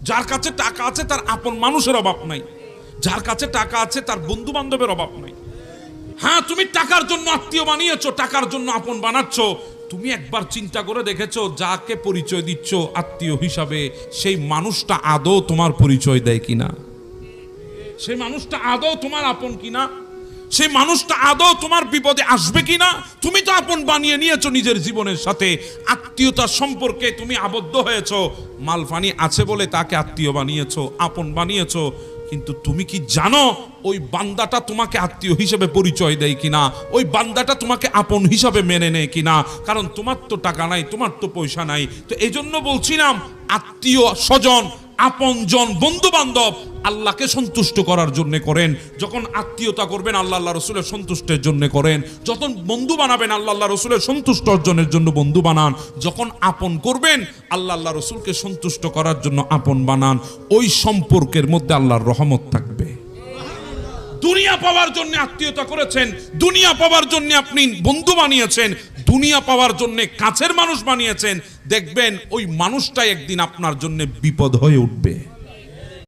যার কাছে টাকা আছে তার আপন মানুষের অভাব নাই, যার কাছে টাকা আছে তার বন্ধু বান্ধবের অভাব নাই। হ্যাঁ, তুমি টাকার জন্য আত্মীয় বানিয়েছো, টাকার জন্য আপন বানাচ্ছ। তুমি একবার চিন্তা করে দেখেছো যাকে পরিচয় দিচ্ছ আত্মীয় হিসাবে সেই মানুষটা আদৌ তোমার পরিচয় দেয় কিনা? সেই মানুষটা আদৌ তোমার আপন কিনা? সেই মানুষটা আদৌ তোমার বিপদে আসবে কিনা? তুমি তো আপন বানিয়ে নিয়েছো নিজের জীবনের সাথে, আত্মীয়তার সম্পর্কে তুমি আবদ্ধ হয়েছো। মালফানি আছে বলে তাকে আত্মীয় বানিয়েছো, আপন বানিয়েছো। কিন্তু তুমি কি জানো ওই বান্দাটা তোমাকে আত্মীয় হিসেবে পরিচয় দেয় কিনা? ওই বান্দাটা তোমাকে আপন হিসাবে মেনে নেয় কিনা? কারণ তোমার তো টাকা নাই, তোমার তো পয়সা নাই। তো এই জন্য বলছিলাম, আত্মীয় স্বজন, আপনজন, বন্ধু বান্ধব আল্লাহকে সন্তুষ্ট করার জন্য করেন। যখন আত্মীয়তা করবেন আল্লাহ আল্লাহ রসুলের সন্তুষ্টের জন্য করেন। যখন বন্ধু বানাবেন আল্লাহ আল্লাহ রসুলের সন্তুষ্ট অর্জনের জন্য বন্ধু বানান। যখন আপন করবেন আল্লাহ আল্লাহ রসুলকে সন্তুষ্ট করার জন্য আপন বানান। ওই সম্পর্কের মধ্যে আল্লাহর রহমত থাকবে। দুনিয়া পাওয়ার জন্য আত্মীয়তা করেছেন, দুনিয়া পাওয়ার জন্য আপনি বন্ধু বানিয়েছেন, দুনিয়া পাওয়ার জন্য কাছের মানুষ বানিয়েছেন, দেখবেন ওই মানুষটাই একদিন আপনার জন্য বিপদ হয়ে উঠবে।